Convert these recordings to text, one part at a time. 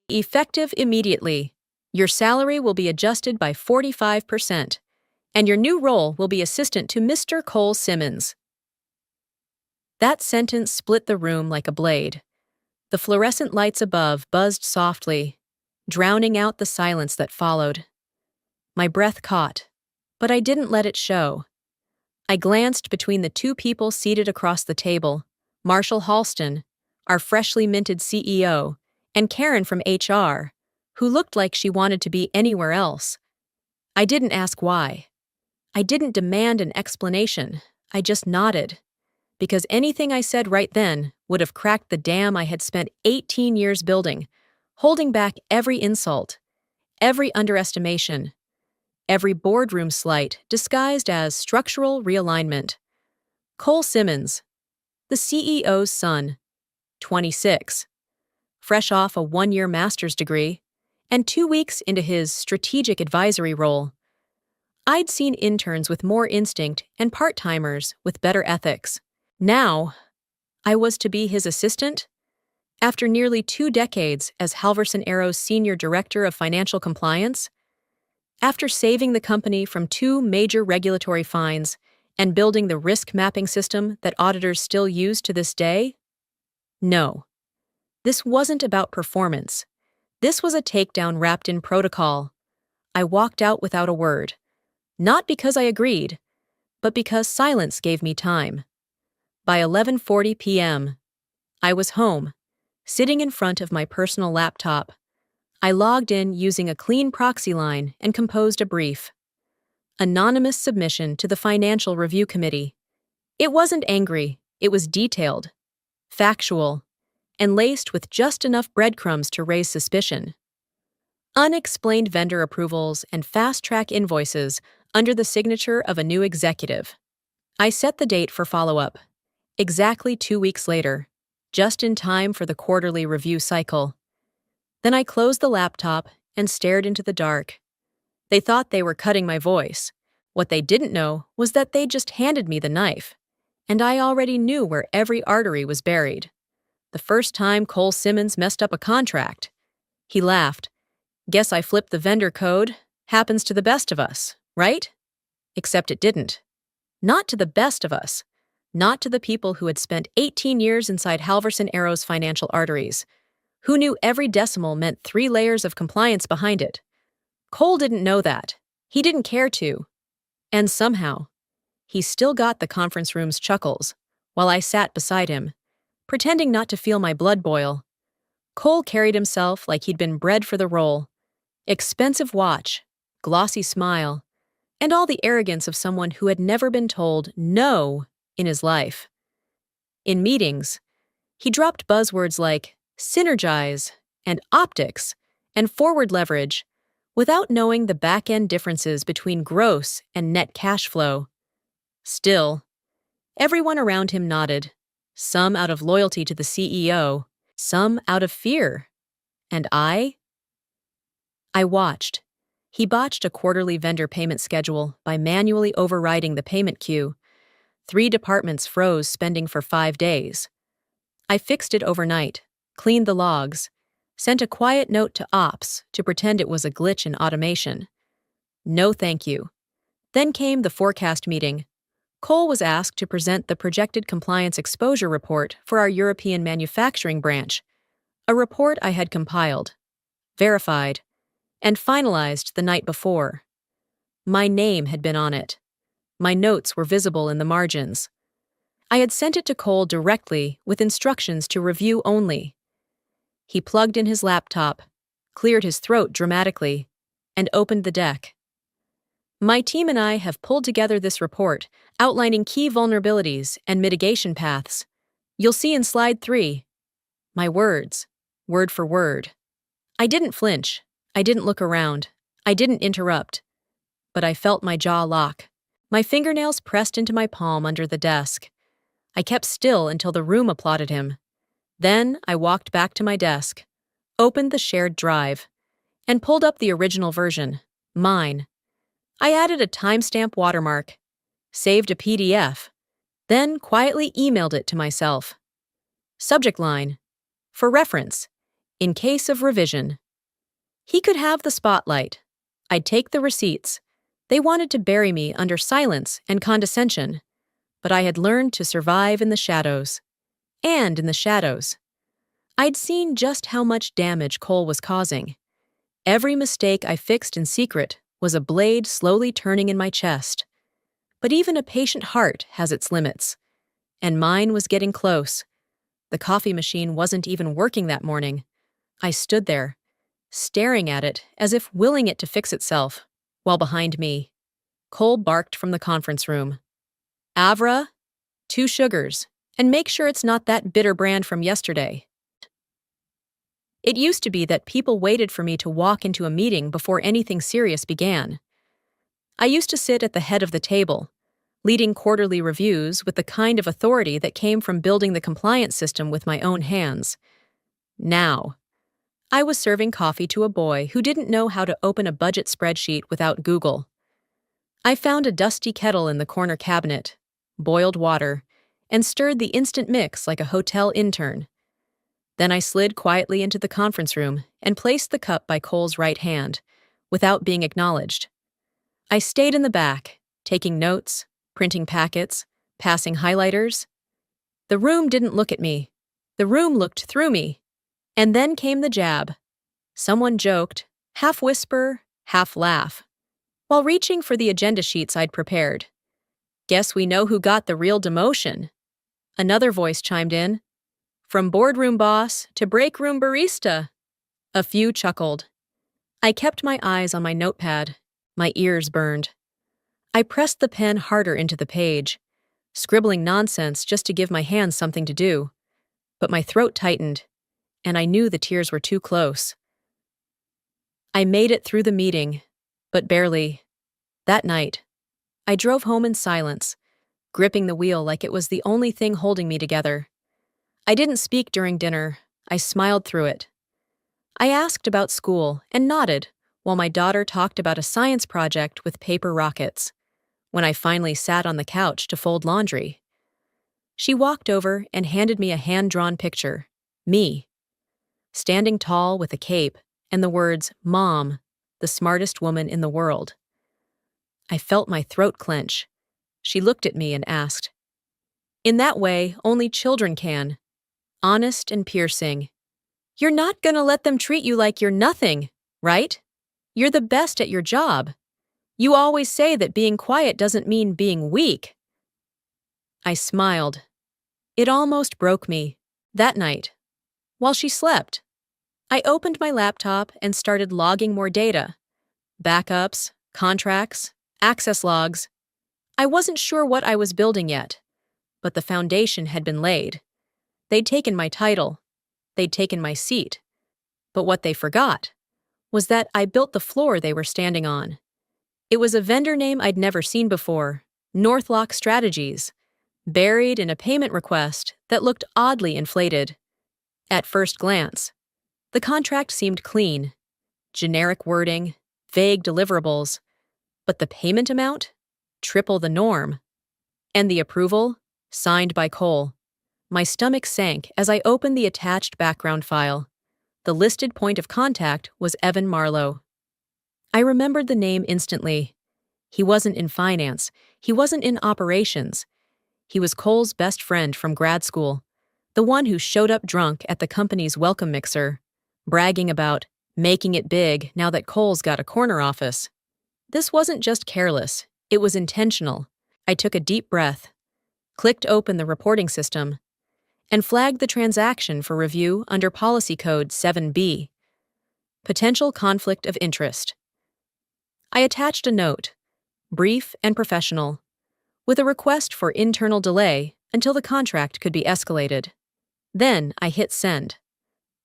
Effective immediately. Your salary will be adjusted by 45%, and your new role will be assistant to Mr. Cole Simmons. That sentence split the room like a blade. The fluorescent lights above buzzed softly, drowning out the silence that followed. My breath caught, but I didn't let it show. I glanced between the two people seated across the table, Marshall Halston, our freshly minted CEO, and Karen from HR, who looked like she wanted to be anywhere else. I didn't ask why. I didn't demand an explanation. I just nodded, because anything I said right then would have cracked the dam I had spent 18 years building, holding back every insult, every underestimation, every boardroom slight disguised as structural realignment. Cole Simmons, the CEO's son, 26, fresh off a one-year master's degree, and 2 weeks into his strategic advisory role. I'd seen interns with more instinct and part-timers with better ethics. Now, I was to be his assistant? After nearly 2 decades as Halverson Arrow's Senior Director of Financial Compliance? After saving the company from 2 major regulatory fines and building the risk mapping system that auditors still use to this day? No. This wasn't about performance. This was a takedown wrapped in protocol. I walked out without a word. Not because I agreed, but because silence gave me time. By 11:40 p.m., I was home, sitting in front of my personal laptop. I logged in using a clean proxy line and composed a brief. Anonymous submission to the Financial Review Committee. It wasn't angry, it was detailed, factual, and laced with just enough breadcrumbs to raise suspicion. Unexplained vendor approvals and fast-track invoices under the signature of a new executive. I set the date for follow-up, exactly 2 weeks later, just in time for the quarterly review cycle. Then I closed the laptop and stared into the dark. They thought they were cutting my voice. What they didn't know was that they just handed me the knife, and I already knew where every artery was buried. The first time Cole Simmons messed up a contract. He laughed. Guess I flipped the vendor code. Happens to the best of us, right? Except it didn't. Not to the best of us. Not to the people who had spent 18 years inside Halverson Arrow's financial arteries, who knew every decimal meant 3 layers of compliance behind it. Cole didn't know that. He didn't care to. And somehow, he still got the conference room's chuckles, while I sat beside him, pretending not to feel my blood boil. Cole carried himself like he'd been bred for the role. Expensive watch, glossy smile, and all the arrogance of someone who had never been told no in his life. In meetings, he dropped buzzwords like synergize and optics and forward leverage without knowing the back-end differences between gross and net cash flow. Still, everyone around him nodded, some out of loyalty to the CEO, some out of fear. And I watched. He botched a quarterly vendor payment schedule by manually overriding the payment queue. 3 departments froze spending for 5 days. I fixed it overnight, cleaned the logs, sent a quiet note to ops to pretend it was a glitch in automation. No thank you. Then came the forecast meeting. Cole was asked to present the projected compliance exposure report for our European manufacturing branch, a report I had compiled, verified, and finalized the night before. My name had been on it. My notes were visible in the margins. I had sent it to Cole directly with instructions to review only. He plugged in his laptop, cleared his throat dramatically, and opened the deck. My team and I have pulled together this report outlining key vulnerabilities and mitigation paths. You'll see in slide 3. My words, word for word. I didn't flinch. I didn't look around. I didn't interrupt. But I felt my jaw lock. My fingernails pressed into my palm under the desk. I kept still until the room applauded him. Then I walked back to my desk, opened the shared drive, and pulled up the original version, mine. I added a timestamp watermark, saved a PDF, then quietly emailed it to myself. Subject line: for reference, in case of revision. He could have the spotlight. I'd take the receipts. They wanted to bury me under silence and condescension, but I had learned to survive in the shadows. And in the shadows, I'd seen just how much damage Cole was causing. Every mistake I fixed in secret was a blade slowly turning in my chest. But even a patient heart has its limits. And mine was getting close. The coffee machine wasn't even working that morning. I stood there, staring at it as if willing it to fix itself, while behind me, Cole barked from the conference room. "Avra, 2 sugars, and make sure it's not that bitter brand from yesterday." It used to be that people waited for me to walk into a meeting before anything serious began. I used to sit at the head of the table, leading quarterly reviews with the kind of authority that came from building the compliance system with my own hands. Now, I was serving coffee to a boy who didn't know how to open a budget spreadsheet without Google. I found a dusty kettle in the corner cabinet, boiled water, and stirred the instant mix like a hotel intern. Then I slid quietly into the conference room and placed the cup by Cole's right hand, without being acknowledged. I stayed in the back, taking notes, printing packets, passing highlighters. The room didn't look at me. The room looked through me. And then came the jab. Someone joked, half whisper, half laugh, while reaching for the agenda sheets I'd prepared. "Guess we know who got the real demotion." Another voice chimed in. "From boardroom boss to break room barista." A few chuckled. I kept my eyes on my notepad. My ears burned. I pressed the pen harder into the page, scribbling nonsense just to give my hands something to do. But my throat tightened, and I knew the tears were too close. I made it through the meeting, but barely. That night, I drove home in silence, gripping the wheel like it was the only thing holding me together. I didn't speak during dinner. I smiled through it. I asked about school and nodded while my daughter talked about a science project with paper rockets. When I finally sat on the couch to fold laundry, she walked over and handed me a hand-drawn picture, me, standing tall with a cape and the words, "Mom, the smartest woman in the world." I felt my throat clench. She looked at me and asked, "In that way, only children can." Honest and piercing. "You're not gonna let them treat you like you're nothing, right? You're the best at your job. You always say that being quiet doesn't mean being weak." I smiled. It almost broke me. That night, while she slept, I opened my laptop and started logging more data. Backups, contracts, access logs. I wasn't sure what I was building yet, but the foundation had been laid. They'd taken my title. They'd taken my seat. But what they forgot was that I built the floor they were standing on. It was a vendor name I'd never seen before, Northlock Strategies, buried in a payment request that looked oddly inflated. At first glance, the contract seemed clean. Generic wording, vague deliverables. But the payment amount? Triple the norm. And the approval? Signed by Cole. My stomach sank as I opened the attached background file. The listed point of contact was Evan Marlowe. I remembered the name instantly. He wasn't in finance. He wasn't in operations. He was Cole's best friend from grad school, the one who showed up drunk at the company's welcome mixer, bragging about making it big now that Cole's got a corner office. This wasn't just careless. It was intentional. I took a deep breath, clicked open the reporting system, and flagged the transaction for review under policy code 7B. Potential conflict of interest. I attached a note, brief and professional, with a request for internal delay until the contract could be escalated. Then I hit send.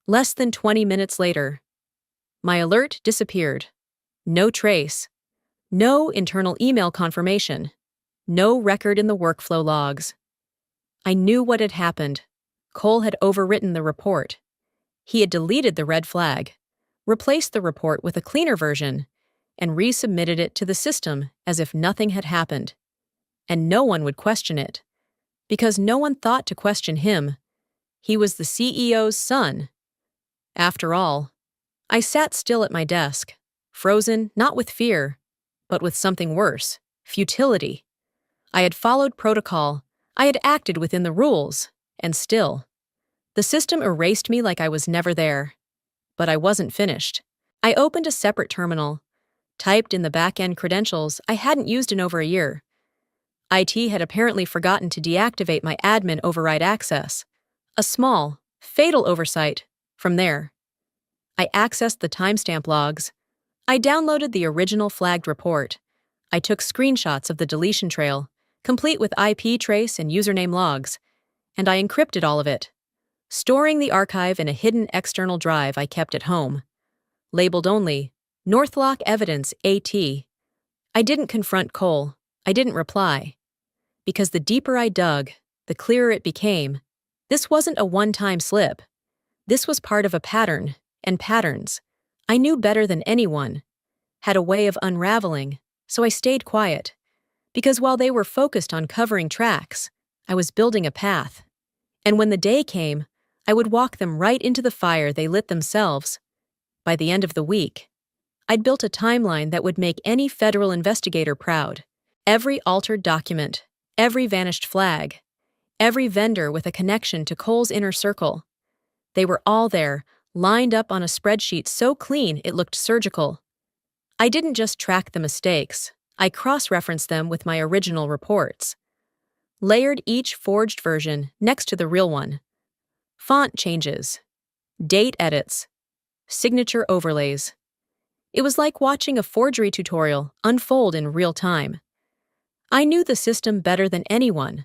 Less than 20 minutes later, my alert disappeared. No trace. No internal email confirmation. No record in the workflow logs. I knew what had happened. Cole had overwritten the report. He had deleted the red flag, replaced the report with a cleaner version, and resubmitted it to the system as if nothing had happened. And no one would question it, because no one thought to question him. He was the CEO's son. After all, I sat still at my desk, frozen not with fear, but with something worse, futility. I had followed protocol, I had acted within the rules, and still, the system erased me like I was never there. But I wasn't finished. I opened a separate terminal, typed in the back-end credentials I hadn't used in over a year. IT had apparently forgotten to deactivate my admin override access. A small, fatal oversight. From there, I accessed the timestamp logs. I downloaded the original flagged report. I took screenshots of the deletion trail, complete with IP trace and username logs, and I encrypted all of it, storing the archive in a hidden external drive I kept at home. Labeled only, Northlock Evidence AT. I didn't confront Cole. I didn't reply. Because the deeper I dug, the clearer it became. This wasn't a one-time slip. This was part of a pattern, and patterns, I knew better than anyone, had a way of unraveling, so I stayed quiet. Because while they were focused on covering tracks, I was building a path. And when the day came, I would walk them right into the fire they lit themselves. By the end of the week, I'd built a timeline that would make any federal investigator proud. Every altered document, every vanished flag, every vendor with a connection to Cole's inner circle. They were all there, lined up on a spreadsheet so clean it looked surgical. I didn't just track the mistakes, I cross-referenced them with my original reports. Layered each forged version next to the real one. Font changes, date edits, signature overlays. It was like watching a forgery tutorial unfold in real time. I knew the system better than anyone.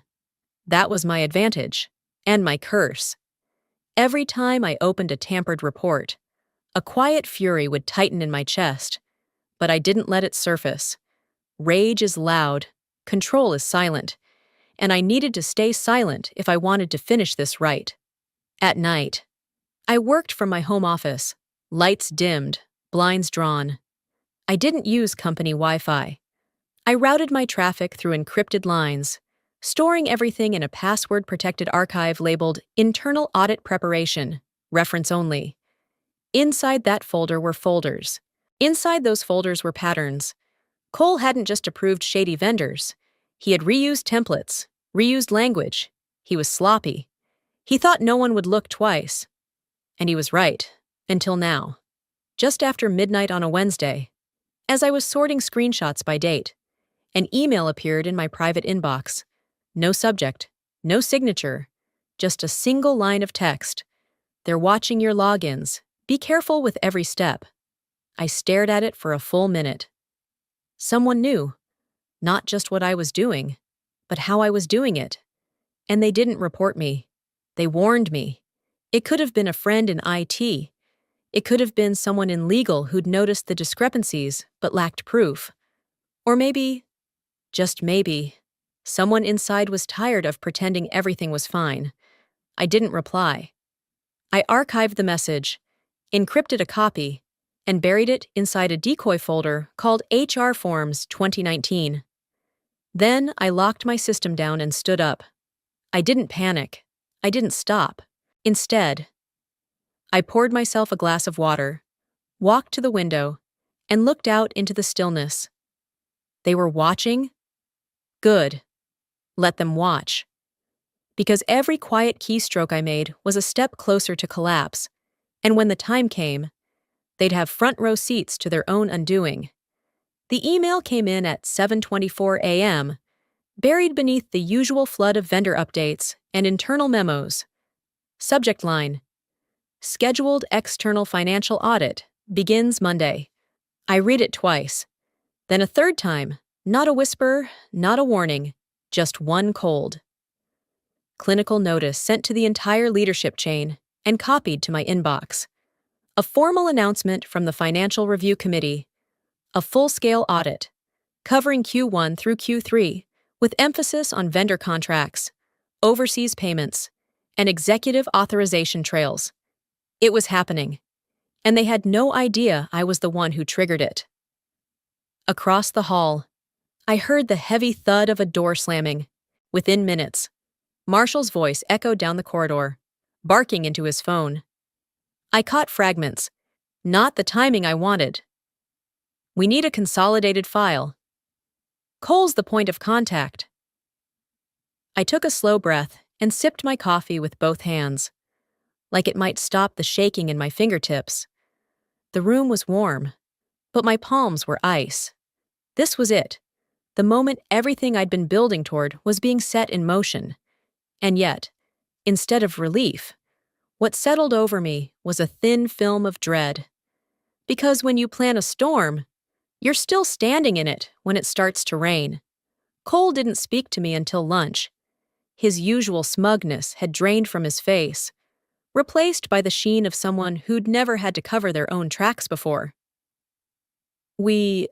That was my advantage, and my curse. Every time I opened a tampered report, a quiet fury would tighten in my chest, but I didn't let it surface. Rage is loud, control is silent, and I needed to stay silent if I wanted to finish this right. At night, I worked from my home office, lights dimmed, blinds drawn. I didn't use company Wi-Fi. I routed my traffic through encrypted lines, storing everything in a password-protected archive labeled Internal Audit Preparation, reference only. Inside that folder were folders. Inside those folders were patterns. Cole hadn't just approved shady vendors. He had reused templates, reused language. He was sloppy. He thought no one would look twice. And he was right, until now. Just after midnight on a Wednesday, as I was sorting screenshots by date, an email appeared in my private inbox. No subject, no signature, just a single line of text. They're watching your logins. Be careful with every step. I stared at it for a full minute. Someone knew, not just what I was doing, but how I was doing it. And they didn't report me. They warned me. It could have been a friend in IT. It could have been someone in legal who'd noticed the discrepancies but lacked proof. Or maybe, just maybe, someone inside was tired of pretending everything was fine. I didn't reply. I archived the message, encrypted a copy, and buried it inside a decoy folder called HR Forms 2019. Then I locked my system down and stood up. I didn't panic. I didn't stop. Instead, I poured myself a glass of water, walked to the window, and looked out into the stillness. They were watching? Good. Let them watch. Because every quiet keystroke I made was a step closer to collapse, and when the time came, they'd have front-row seats to their own undoing. The email came in at 7:24 a.m., buried beneath the usual flood of vendor updates and internal memos. Subject line: Scheduled External Financial Audit begins Monday. I read it twice. Then a third time, not a whisper, not a warning, just one cold. Clinical notice sent to the entire leadership chain and copied to my inbox. A formal announcement from the Financial Review Committee. A full-scale audit, covering Q1 through Q3, with emphasis on vendor contracts, overseas payments, and executive authorization trails. It was happening, and they had no idea I was the one who triggered it. Across the hall, I heard the heavy thud of a door slamming. Within minutes, Marshall's voice echoed down the corridor, barking into his phone. I caught fragments. Not the timing I wanted. We need a consolidated file. Cole's the point of contact. I took a slow breath and sipped my coffee with both hands, like it might stop the shaking in my fingertips. The room was warm, but my palms were ice. This was it. The moment everything I'd been building toward was being set in motion. And yet, instead of relief, what settled over me was a thin film of dread. Because when you plan a storm, you're still standing in it when it starts to rain. Cole didn't speak to me until lunch. His usual smugness had drained from his face, replaced by the sheen of someone who'd never had to cover their own tracks before. We,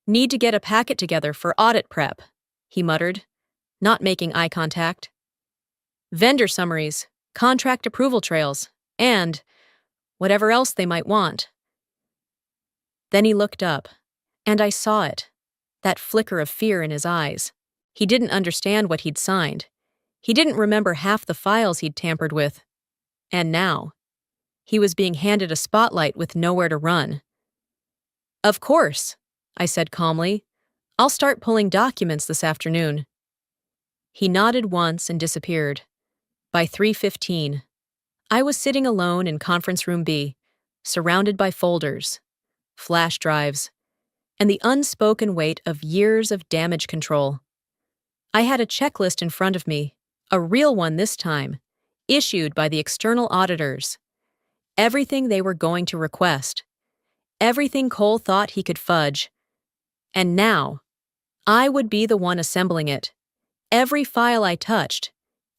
need to get a packet together for audit prep, he muttered, not making eye contact. Vendor summaries, contract approval trails, and whatever else they might want. Then he looked up, and I saw it, that flicker of fear in his eyes. He didn't understand what he'd signed. He didn't remember half the files he'd tampered with. And now, he was being handed a spotlight with nowhere to run. Of course, I said calmly. I'll start pulling documents this afternoon. He nodded once and disappeared. By 3:15, I was sitting alone in conference room B, surrounded by folders, flash drives, and the unspoken weight of years of damage control. I had a checklist in front of me, a real one this time, issued by the external auditors. Everything they were going to request. Everything Cole thought he could fudge. And now, I would be the one assembling it. Every file I touched,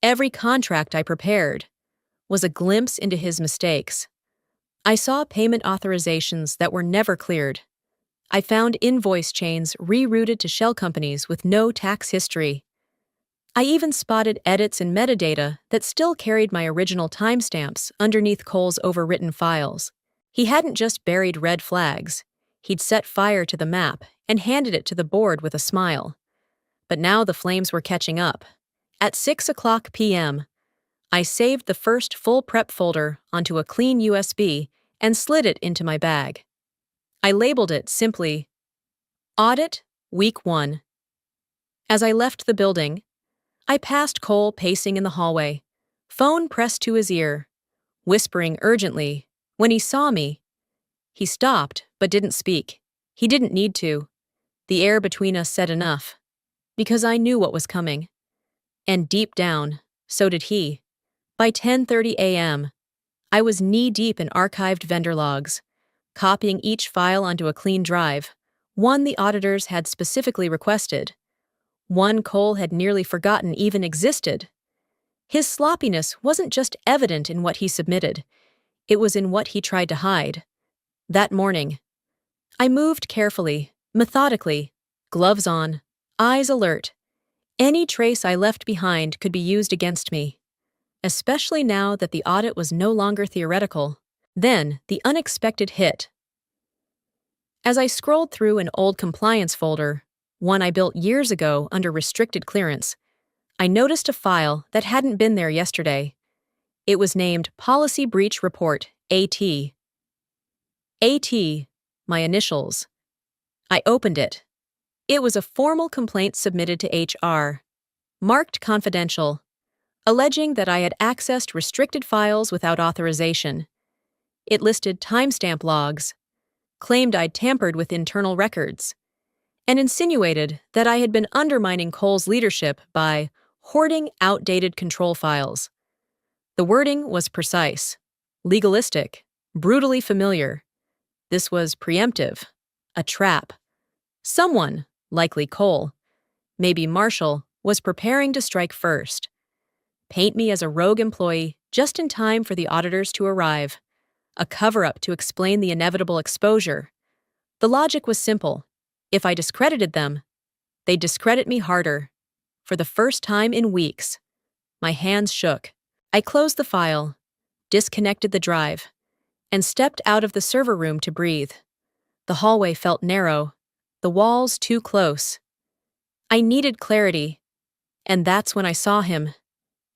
every contract I prepared, was a glimpse into his mistakes. I saw payment authorizations that were never cleared. I found invoice chains rerouted to shell companies with no tax history. I even spotted edits in metadata that still carried my original timestamps underneath Cole's overwritten files. He hadn't just buried red flags. He'd set fire to the map and handed it to the board with a smile. But now the flames were catching up. At 6:00 p.m., I saved the first full prep folder onto a clean USB and slid it into my bag. I labeled it simply, Audit, Week 1. As I left the building, I passed Cole pacing in the hallway, phone pressed to his ear, whispering urgently. When he saw me, he stopped but didn't speak. He didn't need to. The air between us said enough, because I knew what was coming. And deep down, so did he. By 10:30 a.m., I was knee-deep in archived vendor logs, copying each file onto a clean drive, one the auditors had specifically requested, one Cole had nearly forgotten even existed. His sloppiness wasn't just evident in what he submitted, it was in what he tried to hide. That morning, I moved carefully, methodically, gloves on, eyes alert. Any trace I left behind could be used against me, especially now that the audit was no longer theoretical. Then, the unexpected hit. As I scrolled through an old compliance folder, one I built years ago under restricted clearance, I noticed a file that hadn't been there yesterday. It was named Policy Breach Report, AT. AT, my initials. I opened it. It was a formal complaint submitted to HR, marked confidential, alleging that I had accessed restricted files without authorization. It listed timestamp logs, claimed I'd tampered with internal records, and insinuated that I had been undermining Cole's leadership by hoarding outdated control files. The wording was precise, legalistic, brutally familiar. This was preemptive, a trap. Someone, likely Cole, maybe Marshall, was preparing to strike first. Paint me as a rogue employee just in time for the auditors to arrive. A cover-up to explain the inevitable exposure. The logic was simple. If I discredited them, they'd discredit me harder. For the first time in weeks, my hands shook. I closed the file, disconnected the drive, and stepped out of the server room to breathe. The hallway felt narrow, the walls too close. I needed clarity, and that's when I saw him.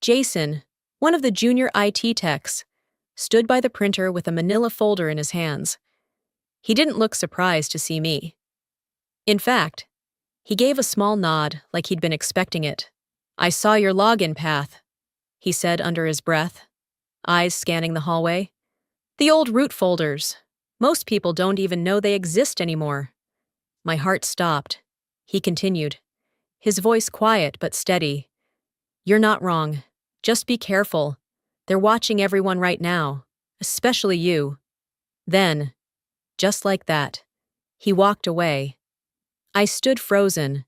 Jason, one of the junior IT techs, stood by the printer with a manila folder in his hands. He didn't look surprised to see me. In fact, he gave a small nod like he'd been expecting it. "I saw your login path," he said under his breath, eyes scanning the hallway. "The old root folders. Most people don't even know they exist anymore." My heart stopped. He continued, his voice quiet but steady. "You're not wrong. Just be careful. They're watching everyone right now, especially you." Then, just like that, he walked away. I stood frozen,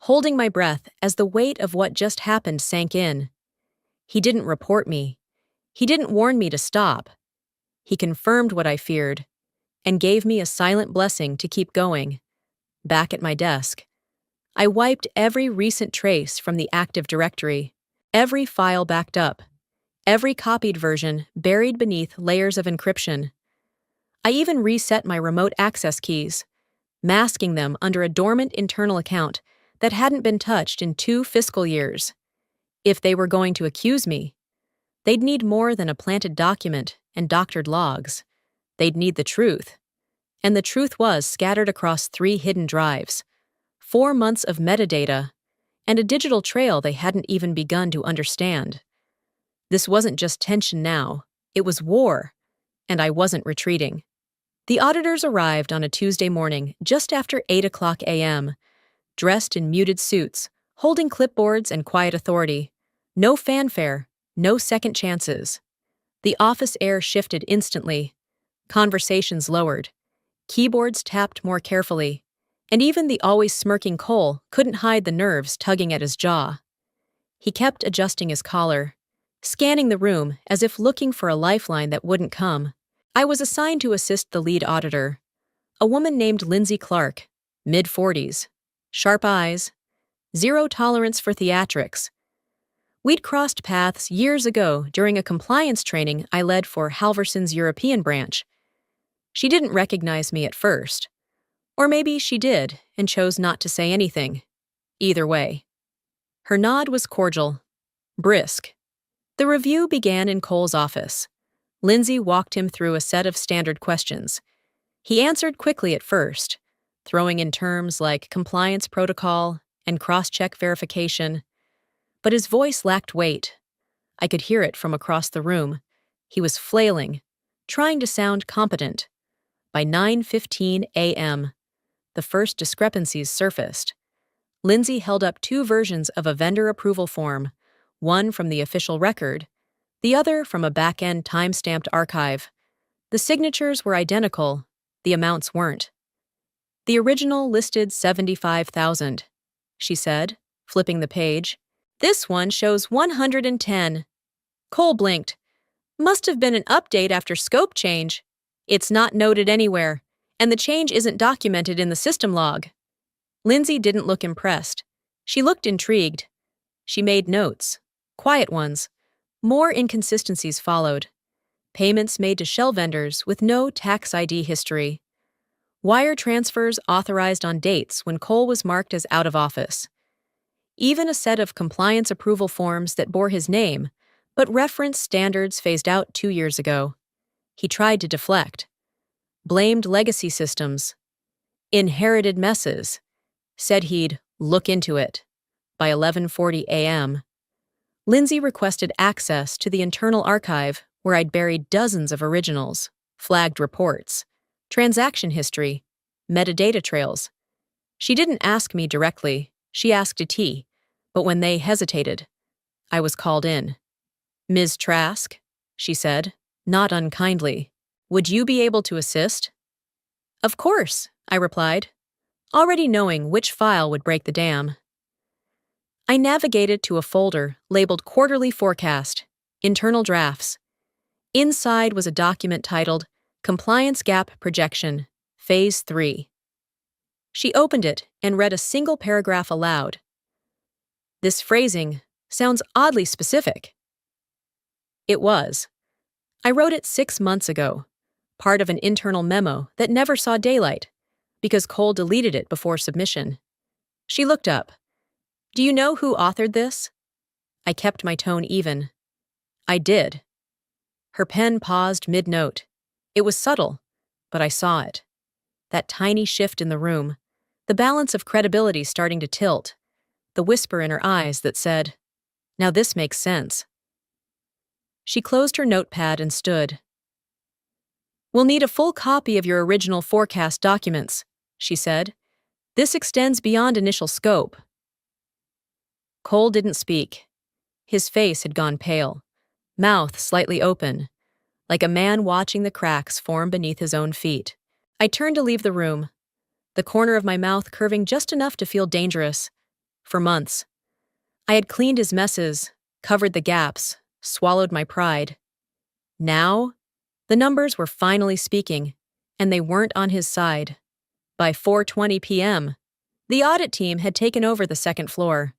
holding my breath as the weight of what just happened sank in. He didn't report me. He didn't warn me to stop. He confirmed what I feared and gave me a silent blessing to keep going. Back at my desk, I wiped every recent trace from the Active Directory, every file backed up, every copied version buried beneath layers of encryption. I even reset my remote access keys, masking them under a dormant internal account that hadn't been touched in 2 fiscal years. If they were going to accuse me, they'd need more than a planted document and doctored logs. They'd need the truth. And the truth was scattered across 3 hidden drives, 4 months of metadata, and a digital trail they hadn't even begun to understand. This wasn't just tension now, it was war, and I wasn't retreating. The auditors arrived on a Tuesday morning just after 8 a.m., dressed in muted suits, holding clipboards and quiet authority. No fanfare, no second chances. The office air shifted instantly. Conversations lowered. Keyboards tapped more carefully. And even the always smirking Cole couldn't hide the nerves tugging at his jaw. He kept adjusting his collar, scanning the room as if looking for a lifeline that wouldn't come. I was assigned to assist the lead auditor, a woman named Lindsay Clark, mid-40s, sharp eyes, zero tolerance for theatrics. We'd crossed paths years ago during a compliance training I led for Halverson's European branch. She didn't recognize me at first. Or maybe she did and chose not to say anything. Either way. Her nod was cordial, brisk. The review began in Cole's office. Lindsay walked him through a set of standard questions. He answered quickly at first, throwing in terms like compliance protocol and cross-check verification. But his voice lacked weight. I could hear it from across the room. He was flailing, trying to sound competent. By 9:15 a.m., the first discrepancies surfaced. Lindsay held up 2 versions of a vendor approval form, one from the official record, the other from a back-end time-stamped archive. The signatures were identical, the amounts weren't. "The original listed $75,000, she said, flipping the page. "This one shows 110. Cole blinked. "Must have been an update after scope change. It's not noted anywhere, and the change isn't documented in the system log." Lindsay didn't look impressed. She looked intrigued. She made notes, quiet ones. More inconsistencies followed. Payments made to shell vendors with no tax ID history. Wire transfers authorized on dates when Cole was marked as out of office. Even a set of compliance approval forms that bore his name, but referenced standards phased out 2 years ago. He tried to deflect. Blamed legacy systems. Inherited messes. Said he'd look into it. By 11:40 a.m., Lindsay requested access to the internal archive where I'd buried dozens of originals, flagged reports, transaction history, metadata trails. She didn't ask me directly, she asked a T, but when they hesitated, I was called in. "Ms. Trask," she said, not unkindly, "would you be able to assist?" "Of course," I replied, already knowing which file would break the dam. I navigated to a folder labeled Quarterly Forecast, Internal Drafts. Inside was a document titled Compliance Gap Projection, Phase 3. She opened it and read a single paragraph aloud. "This phrasing sounds oddly specific." It was. I wrote it 6 months ago, part of an internal memo that never saw daylight, because Cole deleted it before submission. She looked up. "Do you know who authored this?" I kept my tone even. "I did." Her pen paused mid-note. It was subtle, but I saw it. That tiny shift in the room, the balance of credibility starting to tilt, the whisper in her eyes that said, "Now this makes sense." She closed her notepad and stood. "We'll need a full copy of your original forecast documents," she said. "This extends beyond initial scope." Cole didn't speak. His face had gone pale, mouth slightly open, like a man watching the cracks form beneath his own feet. I turned to leave the room, the corner of my mouth curving just enough to feel dangerous. For months, I had cleaned his messes, covered the gaps, swallowed my pride. Now, the numbers were finally speaking, and they weren't on his side. By 4:20 p.m., the audit team had taken over the second floor.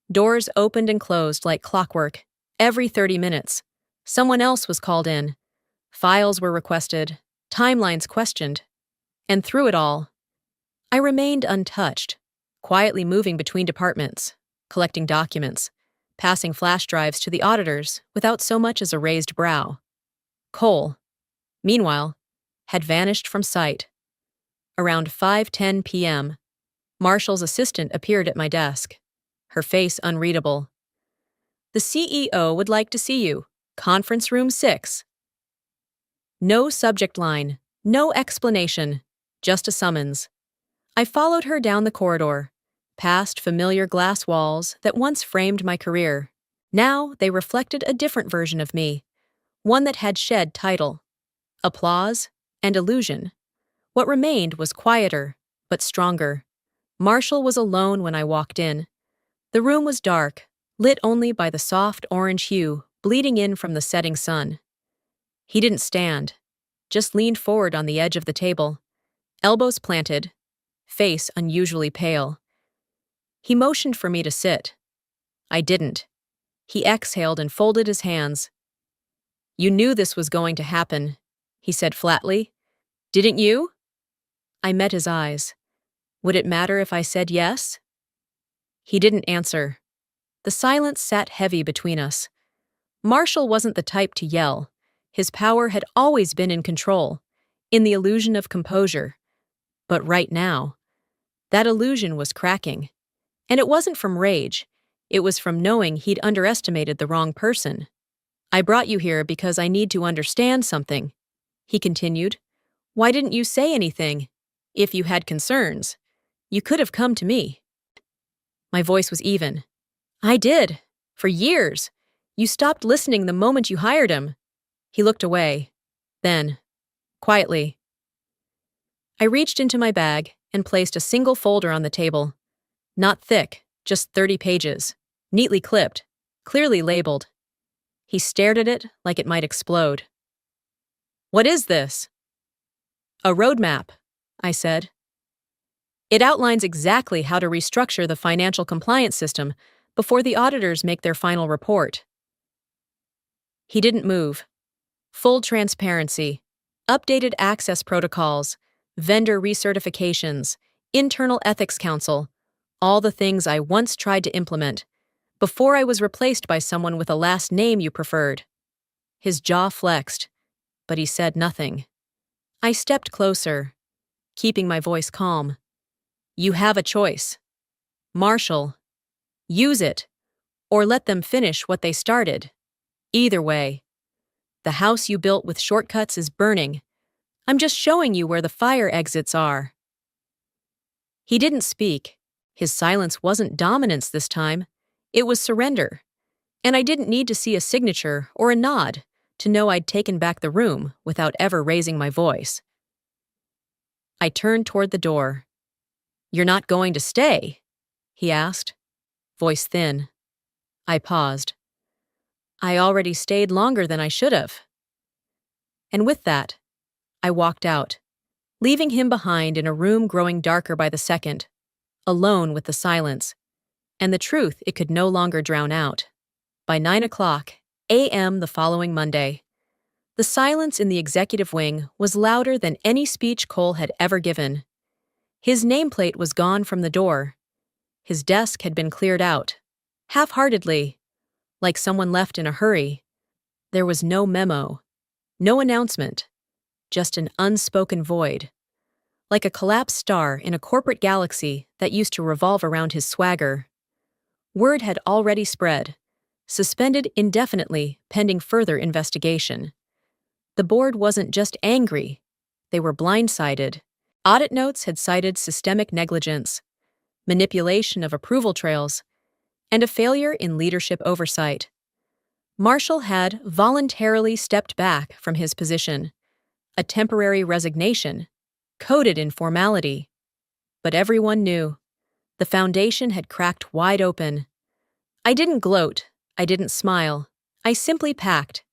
Doors opened and closed like clockwork. Every 30 minutes, someone else was called in. Files were requested, timelines questioned. And through it all, I remained untouched, quietly moving between departments, collecting documents, passing flash drives to the auditors without so much as a raised brow. Cole, meanwhile, had vanished from sight. Around 5:10 p.m., Marshall's assistant appeared at my desk, her face unreadable. "The CEO would like to see you. Conference room 6. No subject line, no explanation, just a summons. I followed her down the corridor, past familiar glass walls that once framed my career. Now they reflected a different version of me, one that had shed title, applause, and illusion. What remained was quieter, but stronger. Marshall was alone when I walked in. The room was dark, lit only by the soft orange hue bleeding in from the setting sun. He didn't stand, just leaned forward on the edge of the table, elbows planted, face unusually pale. He motioned for me to sit. I didn't. He exhaled and folded his hands. "You knew this was going to happen," he said flatly. "Didn't you?" I met his eyes. Would it matter if I said yes? He didn't answer. The silence sat heavy between us. Marshall wasn't the type to yell. His power had always been in control, in the illusion of composure. But right now, that illusion was cracking. And it wasn't from rage. It was from knowing he'd underestimated the wrong person. "I brought you here because I need to understand something," he continued. "Why didn't you say anything? If you had concerns, you could have come to me." My voice was even. "I did. For years. You stopped listening the moment you hired him." He looked away. Then, quietly, I reached into my bag and placed a single folder on the table. Not thick, just 30 pages, neatly clipped, clearly labeled. He stared at it like it might explode. "What is this?" "A roadmap," I said. "It outlines exactly how to restructure the financial compliance system before the auditors make their final report." He didn't move. Full transparency, updated access protocols, vendor recertifications, internal ethics council, all the things I once tried to implement, before I was replaced by someone with a last name you preferred. His jaw flexed, but he said nothing. I stepped closer, keeping my voice calm. "You have a choice. Marshall, use it, or let them finish what they started. Either way, the house you built with shortcuts is burning. I'm just showing you where the fire exits are." He didn't speak. His silence wasn't dominance this time. It was surrender. And I didn't need to see a signature or a nod to know I'd taken back the room without ever raising my voice. I turned toward the door. "You're not going to stay?" he asked, voice thin. I paused. I already stayed longer than I should have. And with that, I walked out, leaving him behind in a room growing darker by the second, alone with the silence, and the truth it could no longer drown out. By 9:00 a.m. the following Monday, the silence in the executive wing was louder than any speech Cole had ever given. His nameplate was gone from the door. His desk had been cleared out, half-heartedly, like someone left in a hurry. There was no memo, No announcement, just an unspoken void. Like a collapsed star in a corporate galaxy that used to revolve around his swagger. Word had already spread, suspended indefinitely pending further investigation. The board wasn't just angry, they were blindsided. Audit notes had cited systemic negligence, manipulation of approval trails, and a failure in leadership oversight. Marshall had voluntarily stepped back from his position, a temporary resignation, coded in formality. But everyone knew. The foundation had cracked wide open. I didn't gloat, I didn't smile, I simply packed.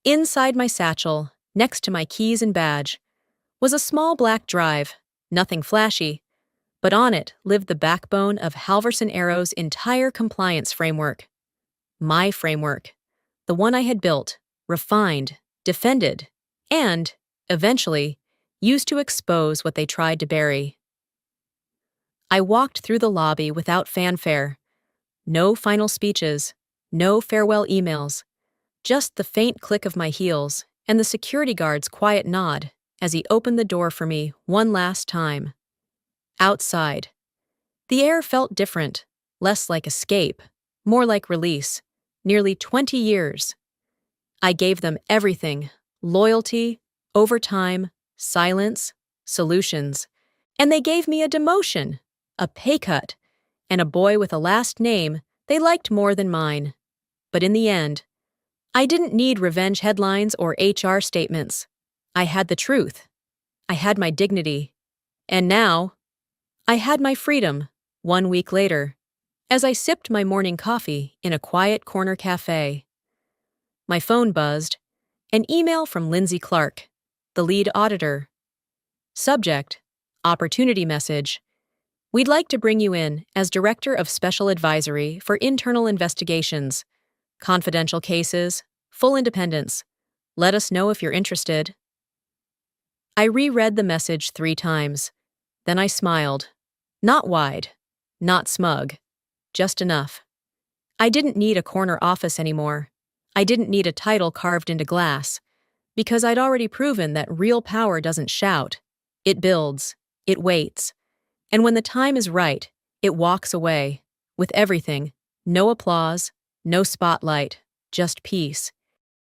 Inside my satchel, next to my keys and badge, was a small black drive, nothing flashy, but on it lived the backbone of Halverson Arrow's entire compliance framework. My framework, the one I had built, refined, defended, and, eventually, used to expose what they tried to bury. I walked through the lobby without fanfare. No final speeches, no farewell emails, just the faint click of my heels and the security guard's quiet nod as he opened the door for me one last time. Outside. The air felt different, less like escape, more like release. Nearly 20 years. I gave them everything: loyalty, overtime, silence, solutions. And they gave me a demotion, a pay cut, and a boy with a last name they liked more than mine. But in the end, I didn't need revenge headlines or HR statements. I had the truth. I had my dignity. And now, I had my freedom, 1 week later, as I sipped my morning coffee in a quiet corner cafe. My phone buzzed, an email from Lindsay Clark, the lead auditor. Subject, opportunity message. We'd like to bring you in as Director of Special Advisory for Internal Investigations. Confidential cases, full independence. Let us know if you're interested. I reread the message 3 times. Then I smiled. Not wide, not smug, just enough. I didn't need a corner office anymore. I didn't need a title carved into glass, because I'd already proven that real power doesn't shout. It builds, it waits, and when the time is right, it walks away, with everything, no applause, no spotlight, just peace.